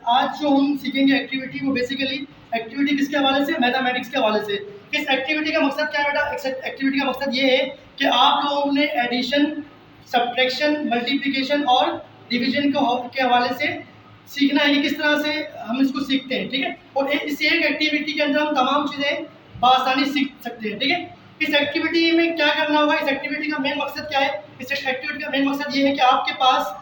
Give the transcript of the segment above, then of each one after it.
आज जो हम सीखेंगे एक्टिविटी, वो बेसिकली एक्टिविटी किसके हवाले से, मैथमेटिक्स के हवाले से। इस एक्टिविटी का मकसद क्या है बेटा? इस एक्टिविटी का मकसद ये है कि आप लोगों ने एडिशन, सब्ट्रैक्शन, मल्टीप्लिकेशन और डिवीजन के हवाले से सीखना है कि किस तरह से हम इसको सीखते हैं, ठीक है। और इस एक एक्टिविटी के अंदर हम तमाम चीज़ें बआसानी सीख सकते हैं, ठीक है। इस एक्टिविटी में क्या करना होगा, इस एक्टिविटी का मेन मकसद क्या है? इस एक्टिविटी का मेन मकसद ये है कि आपके पास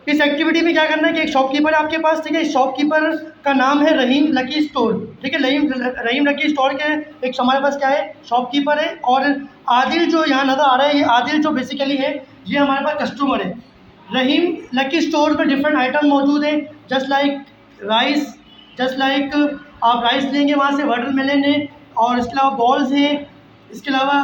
इस एक्टिविटी में क्या करना है कि एक शॉपकीपर है आपके पास, ठीक है। इस शॉपकीपर का नाम है रहीम लकी स्टोर, ठीक है। रहीम लकी स्टोर के एक हमारे पास क्या है, शॉपकीपर है। और आदिल जो यहाँ नज़र आ रहा है, ये आदिल जो बेसिकली है, ये हमारे पास कस्टमर है। रहीम लकी स्टोर पर डिफरेंट आइटम मौजूद हैं, just like rice, just like आप राइस लेंगे वहाँ से, वाटरमेलन है, और इसके अलावा बॉल्स हैं, इसके अलावा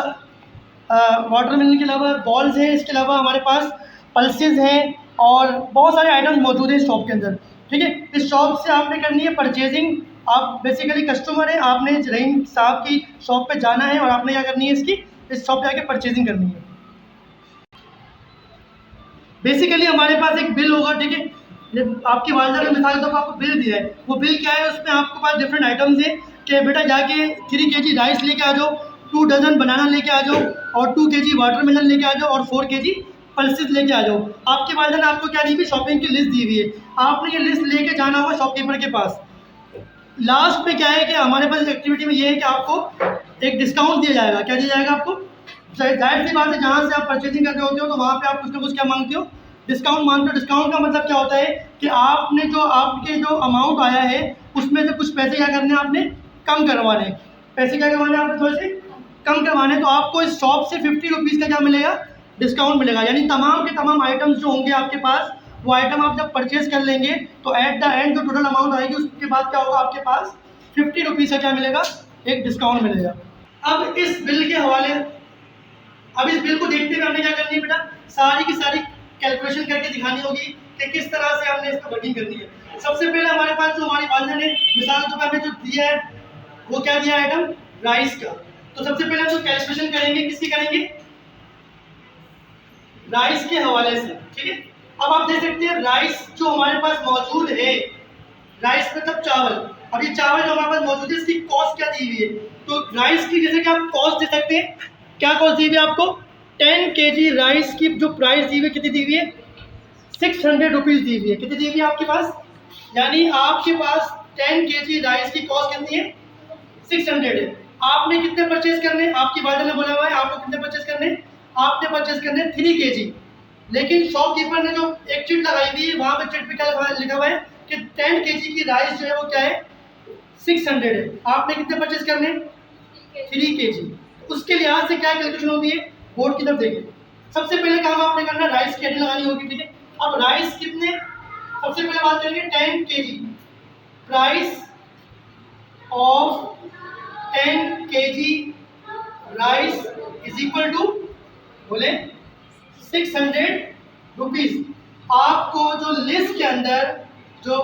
वाटरमेलन के अलावा बॉल्स हैं, इसके अलावा हमारे पास पल्सेस हैं और बहुत सारे आइटम्स मौजूद हैं इस शॉप के अंदर, ठीक है। इस शॉप से आपने करनी है परचेजिंग। आप बेसिकली कस्टमर हैं, आपने रहीम साहब की शॉप पे जाना है और आपने क्या करनी है, इस शॉप पे आके परचेजिंग करनी है। बेसिकली हमारे पास एक बिल होगा, ठीक है। आपकी वालदा ने मिसाल के तौर पर आपको बिल दिया है, वो बिल क्या है, उसमें आपके पास डिफरेंट आइटम्स हैं कि बेटा जाके 3 kg राइस लेके आ जाओ, 2 डजन बनाना लेके आ जाओ, और 2 kg वाटरमेलन लेके आ जाओ, और 4 kg पल्सेस लेके आ जाओ। आपके वालदा ने आपको क्या दी हुई, शॉपिंग की लिस्ट दी हुई है, आपने ये लिस्ट लेके जाना होगा शॉपकीपर के पास। लास्ट में क्या है कि हमारे पास एक्टिविटी में ये है कि आपको एक डिस्काउंट दिया जाएगा। क्या दिया जाएगा आपको? जाहिर सी बात है, जहाँ से आप परचेजिंग कर रहे होते हो तो वहाँ पे आप कुछ ना कुछ क्या मांगते हो, डिस्काउंट मांगते हो। डिस्काउंट का मतलब क्या होता है कि आपके जो अमाउंट आया है उसमें से कुछ पैसे क्या करने हैं, आपने कम करवाने। पैसे क्या करवाने हैं आपने, थोड़े से कम करवाने। तो आपको इस शॉप से 50 रुपीज़ का क्या मिलेगा, डिस्काउंट मिलेगा। यानी तमाम के तमाम आइटम्स जो होंगे आपके पास, वो आइटम आप जब परचेज कर लेंगे तो एट द एंड जो टोटल अमाउंट आएगी उसके बाद क्या होगा, आपके पास 50 रुपीज़ का क्या मिलेगा, एक डिस्काउंट मिलेगा। अब इस बिल के हवाले, अब इस बिल को देखते हुए हमने क्या करनी है बेटा, सारी की सारी कैलकुलेशन करके दिखानी होगी कि किस तरह से हमने इसको वर्किंग करनी है। सबसे पहले हमारे पास जो हमारी वालदा ने मिसाल के तौर पर हमें जो दिया है, वो क्या दिया आइटम, राइस का। तो सबसे पहले हम जो कैलकुलेशन करेंगे, किसकी करेंगे, राइस के हवाले से, ठीक है। अब आप देख सकते हैं राइस जो हमारे पास मौजूद है, राइस मतलब चावल। अब ये चावल जो हमारे पास मौजूद है, इसकी कॉस्ट क्या दी हुई है? तो राइस की जैसे कि आप कॉस्ट दे सकते हैं, क्या कॉस्ट दी हुई है आपको, 10 kg राइस की जो प्राइस दी हुई है, कितनी दी हुई है, 600 रुपीज़ दी हुई है। कितनी दी हुई है आपके पास? यानी आपके पास 10 kg राइस की कॉस्ट कितनी है, 600 है। आपने कितने परचेज करने, आपकी वालदा ने बोला हुआ है आपको कितने परचेज करने, आपने परचेज करने 3 kg। लेकिन शॉपकीपर ने जो एक चिट लगाई हुई है, वहाँ पे चिट पे क्या लिखा हुआ है कि 10 kg की राइस जो है वो क्या है, 600 है। आपने कितने परचेज करने, 3 kg। उसके लिहाज से क्या कैलकुलेशन होती है, बोर्ड की तरफ देखिए। सबसे पहले काम आपने करना, राइस की हेडिंग लगानी होगी, ठीक है। अब राइस कितने, सबसे पहले बात करेंगे 10 kg, price of 10 kg rice is equal to, बोले 600 रुपीज़। आपको जो लिस्ट के अंदर जो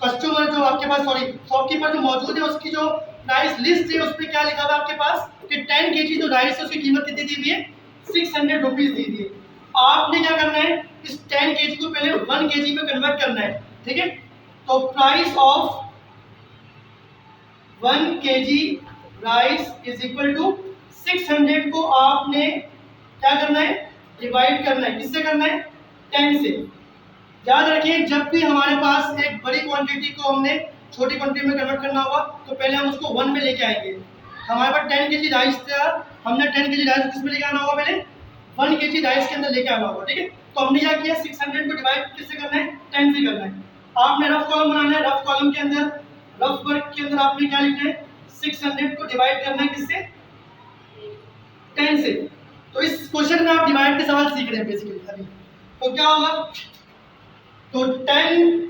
कस्टमर जो आपके पास, सॉरी शॉपकीपर जो मौजूद है, उसकी जो प्राइस लिस्ट है, उस पर क्या लिखा हुआ है आपके पास कि 10 kg जो राइस है उसकी कीमत कितनी दी हुई है, 600 रुपीज़ दी हुई है। आपने क्या करना है, इस 10 kg को पहले 1 kg में कन्वर्ट करना है, ठीक है। तो price of 1 kg rice is equal to 600 को आपने क्या करना है, डिवाइड करना है। किससे करना है, 10 से। याद रखिए, जब भी हमारे पास एक बड़ी क्वांटिटी को हमने छोटी क्वांटिटी में कन्वर्ट करना होगा तो पहले हम उसको 1 में लेके आएंगे। हमारे पास 10 kg राइस था, हमने 10 kg राइस किस में लेके आना होगा, पहले 1 kg राइस के अंदर लेके आना होगा, ठीक है। तो हमने क्या किया, 600 को डिवाइड किससे करना है, 10 से करना है। आपने रफ कॉलम बनाना है, रफ कॉलम के अंदर, रफ वर्क के अंदर आपने क्या लिखना है, 600 को डिवाइड करना है किससे, 10 से। तो इस क्वेश्चन में आप डिवाइड के सवाल सीख रहे हैं बेसिकली अभी। तो क्या होगा, तो 10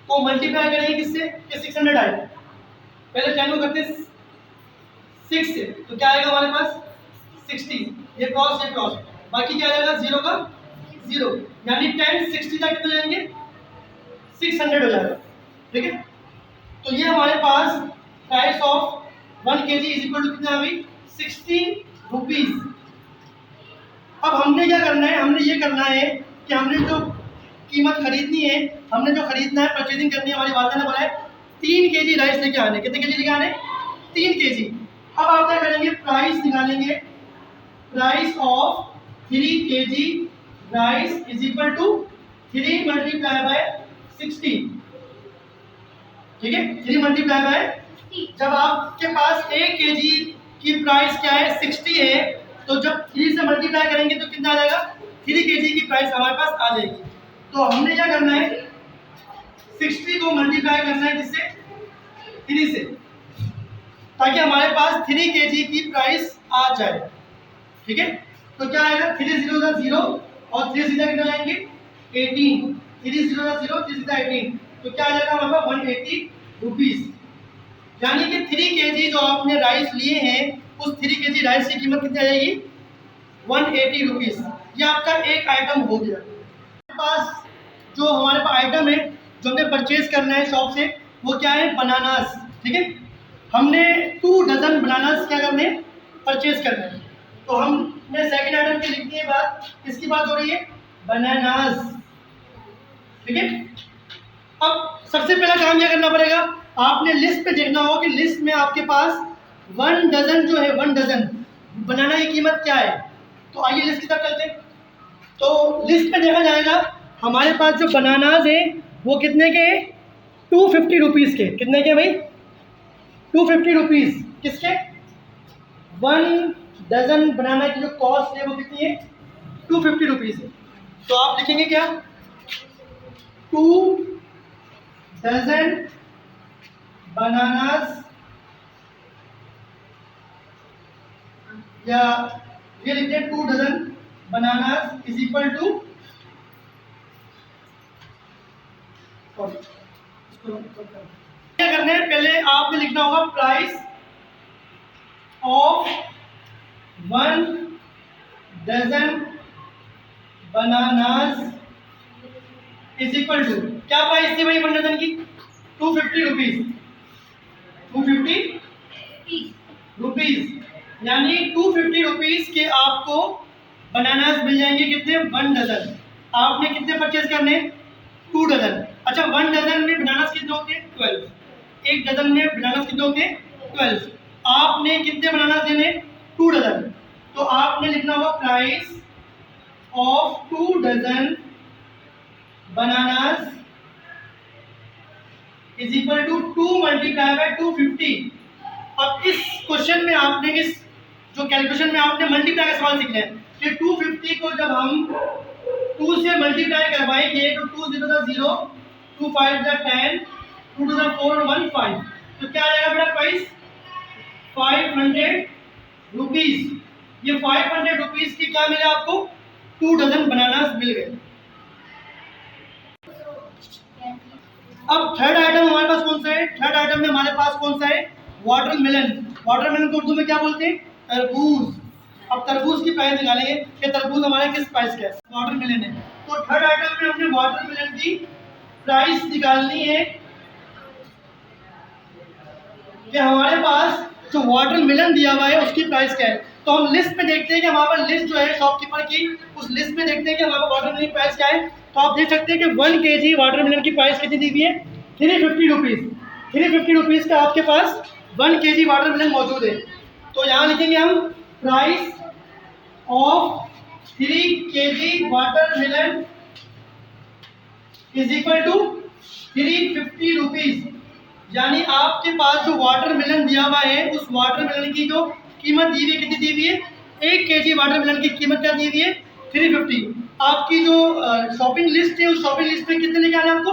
को मल्टीप्लाई करेंगे किससे कि 600 आए, पहले 10 को करते 6 से, तो क्या आएगा हमारे पास 60, ये क्रॉस, बाकी क्या आएगा 0 का 0, यानी 10 60 तक कितने जाएंगे, 600 हो जाएगा, ठीक है। तो ये हमारे पास price of 1 kg is equal to कितना हुई, 60 रुपीज़। अब हमने क्या करना है, हमने ये करना है कि हमने जो कीमत खरीदनी है, हमने जो खरीदना है, परचेजिंग करनी है, हमारी वालदा ने बोला है 3 केजी राइस लेके आने। कितने केजी लेके आने? 3 केजी। अब आप क्या करेंगे, प्राइस निकालेंगे, price of 3 KG rice is equal to 3 multiply by 60। ठीक है, 3 मल्टीप्लाई बाय, जब आपके पास 1 केजी की प्राइस क्या है 60 है, तो जब 3 से मल्टीप्लाई करेंगे तो कितना आ जाएगा, 3 केजी की प्राइस हमारे पास आ जाएगी। तो हमने क्या करना है, 60 को मल्टीप्लाई करना है किससे, 3 से, ताकि हमारे पास 3 केजी की प्राइस आ जाए। ठीक है, तो क्या आएगा, 3 0 0 और 3 सीधा कितना जाएंगे 18, 3 0 0 3 सीधा 18, तो क्या आ जाएगा हमारे पास 180 रुपीज। यानी कि 3 केजी जो आपने राइस लिए हैं, उस 3 केजी राइस की कीमत कितनी आ जाएगी, 180 रुपीज। ये आपका एक आइटम हो गया। हमारे पास जो हमारे पास आइटम है जो हमें परचेज करना है शॉप से, वो क्या है, बनानास। ठीक है, हमने 2 डजन बनानास क्या करने, परचेज करने हैं। तो हमने सेकंड आइटम की लिखनी है बात, किसकी बात हो रही है, बनानास। ठीक है, अब सबसे पहला काम क्या करना पड़ेगा, आपने लिस्ट पे देखना होगा कि लिस्ट में आपके पास 1 डजन जो है, 1 डजन बनाना की कीमत क्या है। तो आइए लिस्ट की तरफ चलते हैं। तो लिस्ट पे देखा जाएगा, हमारे पास जो बनानाज है वो कितने के, 250 रुपीज़ के। कितने के भाई, 250 रुपीज़। किसके, 1 डजन बनाना की जो कॉस्ट है वो कितनी है, 250 रुपीज़ है। तो आप लिखेंगे क्या, 2 डजन बनानास, या ये लिखते हैं 2 dozen bananas is equal to, क्या करना है, पहले आपने लिखना होगा price of 1 dozen bananas is equal to, क्या प्राइस थी भाई 1 डजन की, 250 रुपीज, 250 रुपीज। यानी 250 रुपीज के आपको बनानास मिल जाएंगे, कितने, 1 डजन। आपने कितने परचेज करने, 2 डजन। अच्छा, 1 डजन में बनानास कितने होते हैं, 12। 1 डजन में बनानास कितने होते हैं, 12। आपने कितने बनानास लेने, 2 डजन। तो आपने लिखना होगा price of 2 dozen bananas is equal to 2 multiply by 250। अब इस क्वेश्चन में आपने, इस जो कैलकुलेशन में आपने मल्टीप्लाई का सवाल सीखना है कि 250 को जब हम 2 से मल्टीप्लाई करवाएंगे तो 2 0 0, 2 5 10, 2 2 4 1 5, तो क्या आ जाएगा बेटा प्राइस, 500 रुपीज। ये 500 रुपीज की क्या मिला आपको, 2 डजन बनानास मिल गए। अब थर्ड आइटम हमारे पास कौन सा है, थर्ड आइटम में हमारे पास कौन सा है, वाटरमेलन। वाटरमेलन को उर्दू में क्या बोलते हैं, तरबूज। अब तरबूज की प्राइस निकालेंगे कि तरबूज हमारे किस प्राइस का है, वाटरमेलन है। तो थर्ड आइटम में हमने वाटरमेलन की प्राइस निकालनी है कि हमारे पास जो वाटरमेलन दिया हुआ है उसकी प्राइस क्या है। तो हम लिस्ट में देखते हैं कि हमारे पास लिस्ट जो है शॉपकीपर की, उस लिस्ट में देखते हैं कि हमारे पास वाटरमेलन की प्राइस क्या है। तो आप देख सकते हैं कि 1 केजी वाटरमेलन की प्राइस कितनी दी हुई है, 350 रुपीज़। 350 रुपीज़ का आपके पास 1 केजी वाटरमेलन मौजूद है। तो यहाँ लिखेंगे हम price of 3 KG watermelon is equal to 350 rupees. यानी आपके पास जो वाटरमेलन दिया हुआ है, उस वाटरमेलन की जो कीमत दी हुई है, कितनी दी हुई है, 1 केजी वाटरमेलन की कीमत क्या दी हुई है, 350। आपकी जो शॉपिंग लिस्ट है, उस शॉपिंग लिस्ट में कितने लेके आना है आपको,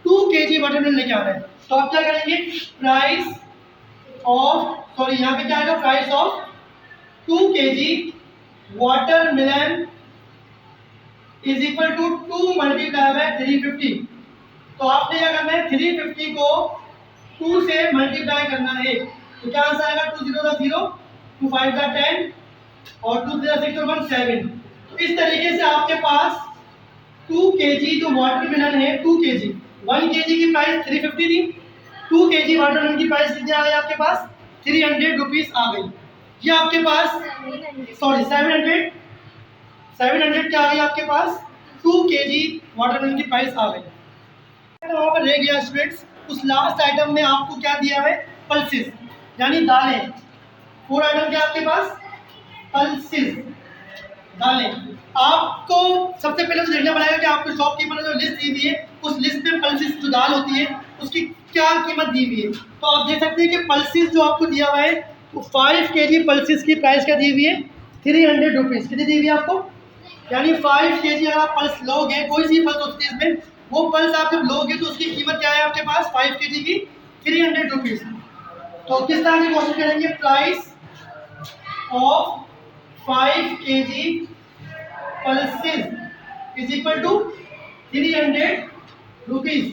2 केजी वाटरमेलन लेके आना है। तो आप क्या करेंगे, प्राइस ऑफ, सॉरी यहाँ पे क्या आएगा, price of 2 KG watermelon is equal to 2 multiply by 350। तो आपने क्या करना है, 350 को 2 से मल्टीप्लाई करना है। तो क्या आंसर आएगा, 2 0 0, 2 5 10 और 2 3 6 1 7। तो इस तरीके से आपके पास 2 केजी जो वाटरमेलन है, 2 केजी, 1 केजी की प्राइस 350 थी, 2 केजी वाटरमेलन की प्राइस कितनी आ गई आपके पास, 300 रुपीज़ आ गई। ये आपके पास, सॉरी 700 क्या आ गई आपके पास, 2 kg वाटरमेलन की प्राइस आ गई। वहाँ पर रह गया स्टूडेंट्स, उस लास्ट आइटम में आपको क्या दिया है, पल्सेस यानी दालें। 4 आइटम क्या आपके पास, पल्सेस दालें। आपको सबसे पहले तो देखना पड़ेगा कि आपको शॉपकीपर ने जो लिस्ट दी हुई है उस लिस्ट में पल्सेस जो दाल होती है उसकी क्या कीमत दी हुई है। तो आप देख सकते हैं कि पल्सेस जो आपको दिया हुआ है वो 5 kg पल्सेस की प्राइस क्या दी हुई है, 300 रुपीज़। कितनी दी हुई है आपको, यानी 5 kg अगर आप पल्स लोगे, कोई सी पल्स होती है इसमें, वो पल्स आप जब लोगे तो उसकी कीमत क्या है आपके पास, 5 kg की 300 रुपीज़। तो किस तरह से क्वेश्चन करेंगे, price of 5 kg pulses is equal to 300 rupees.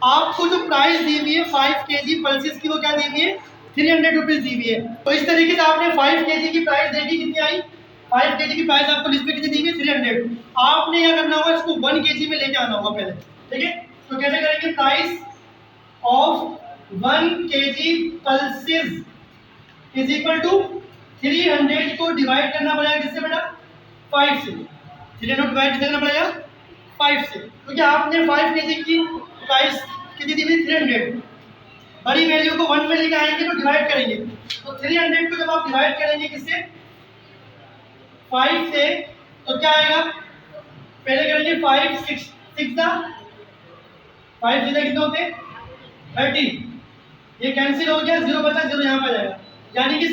आपको जो प्राइस दी हुई है 5 kg पल्सेस की वो क्या दी हुई है, 300 रुपीज़ दी हुई है। तो इस तरीके से आपने 5 kg की प्राइस देखी, कितनी आई, 5 kg की प्राइस आपको लिस्ट में कितनी दी हुई है, 300। आपने क्या करना होगा, इसको 1 kg में लेके आना होगा पहले, ठीक है। तो कैसे करेंगे, price of 1 kg pulses is equal to 300 को डिवाइड करना पड़ेगा किससे बेटा, 5 से। 300 डिवाइड किससे करना पड़ेगा, 5 से, क्योंकि आपने 5 kg की प्राइस कितनी दी हुई, 300। बड़ी वैल्यू को 1 में लेके आएंगे तो डिवाइड करेंगे, तो 300 को जब आप डिवाइड करेंगे किससे, 5 से, तो क्या आएगा, पहले करेंगे 5 6 6 5 सीधा कितने होते, 30। ये कैंसिल हो गया, 0 बचा, 0 यहाँ पर जाएगा, यानी कि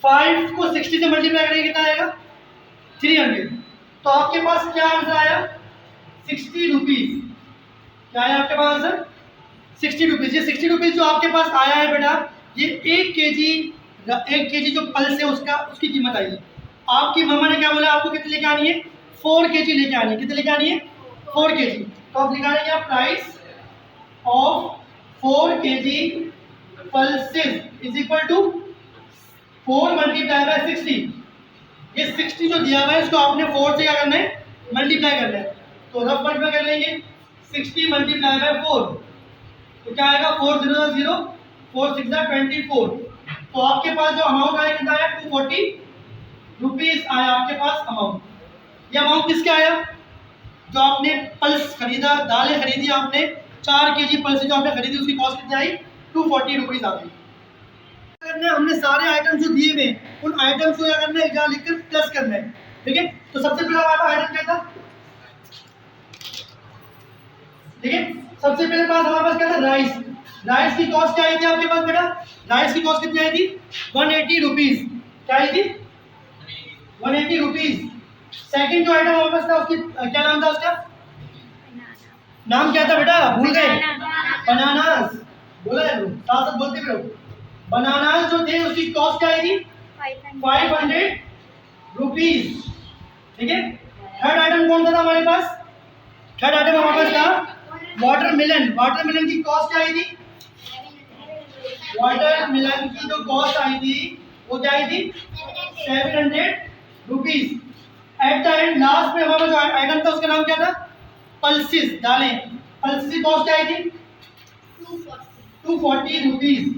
5 को 60 से मल्टीप्लाई करेंगे कितना आएगा, 300। तो आपके पास क्या आंसर आया, 60 रुपीज़। क्या है आपके पास आंसर, 60 रुपीज़। ये 60 रुपीज़ जो आपके पास आया है बेटा, ये 1 kg जो पल्स है उसकी कीमत आई है। आपकी मम्मा ने क्या बोला, आपको कितने लेके आनी है, 4 kg लेके आनी है। कितने लेके आनी है, 4 kg। तो आप निकालेंगे price of 4 kg pulses is equal to 4 multiply by 60। ये 60 जो दिया हुआ है इसको आपने 4 से क्या करना है, मल्टीप्लाई करना है। तो रफ वर्ड में कर लेंगे 60 मल्टीप्लाई बाय 4, तो क्या आएगा, 4 0 0, 4 6 24। तो आपके पास जो अमाउंट आया कितना आया, 240 रुपीज़ आया आपके पास अमाउंट। ये अमाउंट किसका आया, जो आपने पल्स खरीदा, दालें खरीदी आपने, 4 kg पल्स जो आपने खरीदी उसकी कॉस्ट कितनी आई, 240 रुपीज़ आ गई। करना है, हमने सारे आइटम जो दिए हुए उन आइटम्स को क्या करना है, यहाँ लिखकर प्लस करना है, ठीक है। तो सबसे पहला हमारा आइटम क्या था, ठीक है, सबसे पहले पास हमारे पास क्या था, राइस। राइस की कॉस्ट क्या आई थी आपके पास बेटा, राइस की कॉस्ट कितनी आई थी, 180 रुपीज़। क्या आई थी, 180 रुपीज़। सेकंड जो आइटम हमारे पास था उसकी क्या नाम था, उसका नाम क्या था बेटा, भूल गए, बनानास। बोला है, साथ साथ बोलते भी रहो। बनानास जो थे उसकी कॉस्ट क्या आई थी, 500 रुपीज़, ठीक है। थर्ड आइटम कौन सा था हमारे पास, थर्ड आइटम हमारे पास था वाटरमेलन। वाटरमेलन की कॉस्ट क्या आई थी, वाटरमेलन की जो कॉस्ट आई थी वो क्या आई थी, 700 rupees. At the end last में हमारा जो आइटम था उसका नाम क्या था, पल्सेस दालें। पल्सेस की कॉस्ट क्या आई थी, 240 रुपीज़।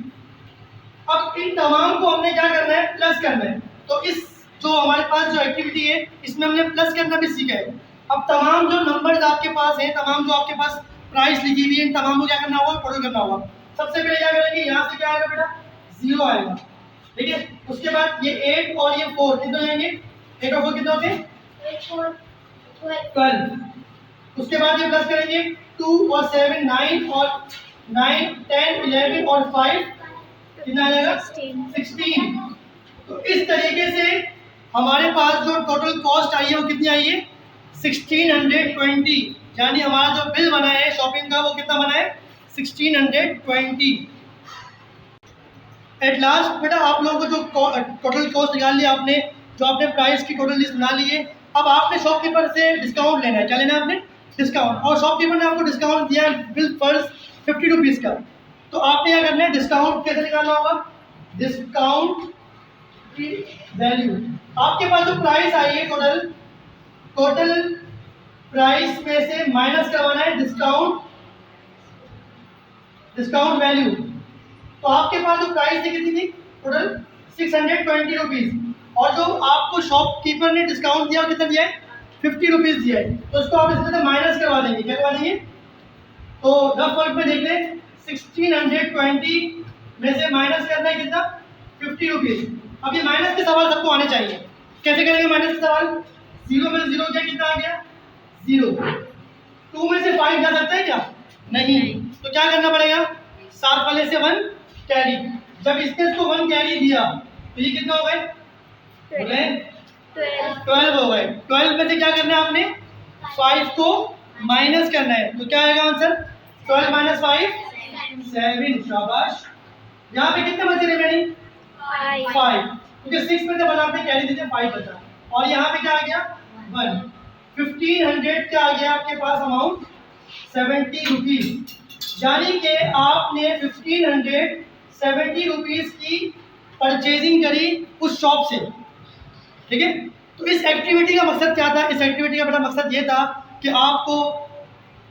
अब इन तमाम को हमने क्या करना है, प्लस करना है। तो इस जो हमारे पास जो एक्टिविटी है इसमें हमने प्लस करना भी सीखा है। अब तमाम जो नंबर्स आपके पास हैं, तमाम जो आपके पास प्राइस लिखी हुई है, इन तमाम को क्या करना होगा, टोटल करना होगा। सबसे पहले क्या करेंगे, यहाँ से क्या आएगा बेटा, 0 आएगा, ठीक है। उसके बाद ये 8 और ये 4 कितने हो जाएंगे, 8 और 4 कितने होते हैं, 12। उसके बाद ये प्लस करेंगे 2 और 7 9 और 9 10 11 और 5 कितना आ जाएगा, 16। तो इस तरीके से हमारे पास जो टोटल कॉस्ट आई है वो कितनी आई है, 1620। यानी हमारा जो बिल बना है शॉपिंग का वो कितना बना है, 1620। एट लास्ट बेटा आप लोगों को जो टोटल कॉस्ट निकाल लिया आपने, जो आपने प्राइस की टोटल लिस्ट बना ली है, अब आपने शॉपकीपर से डिस्काउंट लेना है। क्या लेना है आपने, डिस्काउंट। और शॉपकीपर ने आपको डिस्काउंट दिया बिल पर 50 रुपीज़ का। तो आपने क्या करना है, डिस्काउंट कैसे निकालना होगा, डिस्काउंट की वैल्यू। आपके पास जो प्राइस आई है टोटल प्राइस में से माइनस करवाना है डिस्काउंट वैल्यू। तो आपके पास जो प्राइस थी कितनी थी, टोटल 620 रुपीज़। और जो आपको शॉपकीपर ने डिस्काउंट दिया कितना दिया है, 50 रुपीज़ दिया है, तो उसको आप इसमें से माइनस करवा देंगे। क्या करवा देंगे? तो रफ वर्क में देख लें, 1620 में से माइनस करना है कितना? 50 रुपीज़। अब ये माइनस के सवाल सबको आने चाहिए। कैसे करेंगे माइनस के सवाल? 0 में 0 गया, कितना आ गया? 0। 2 में से 5 जा सकता है क्या? नहीं। तो क्या करना पड़ेगा? 7 वाले से 1 कैरी। जब इसने इसको 1 कैरी दिया तो ये कितना हो गए? 12 हो गए। 12 में से क्या करना है आपने? 5 को माइनस करना है। तो क्या आएगा आंसर? 12 माइनस 5 7। शाबाश। यहाँ पे कितने बचे रिमेनिंग? 5। क्योंकि 6 में से 1 आपने कैरी दीजिए, 5 बचा। और यहाँ पे क्या आ गया? 1। 1500 क्या आ गया आपके पास अमाउंट? 70 रुपीज़। यानी कि आपने 1570 रुपीज़ की परचेजिंग करी उस शॉप से। ठीक है। तो इस एक्टिविटी का मकसद क्या था? इस एक्टिविटी का बड़ा मकसद ये था कि आपको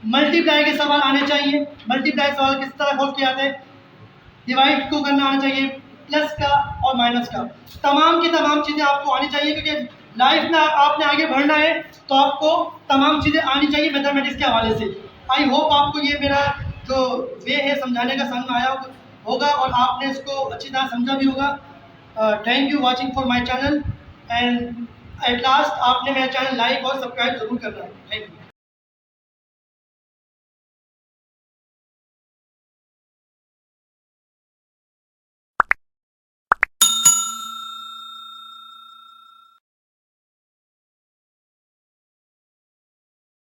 मल्टीप्लाई के सवाल आने चाहिए। मल्टीप्लाई सवाल किस तरह सॉल्व किए जाते हैं? डिवाइड को करना आना चाहिए, प्लस का और माइनस का, तमाम की तमाम चीज़ें आपको आनी चाहिए। क्योंकि लाइफ में आपने आगे बढ़ना है तो आपको तमाम चीज़ें आनी चाहिए मैथमेटिक्स के हवाले से। आई होप आपको ये मेरा जो वे है समझाने का समझ में आया होगा और आपने इसको अच्छी तरह समझा भी होगा। Thank you watching for my channel and at last आपने मेरा चैनल लाइक और सब्सक्राइब ज़रूर करना है। Thank you.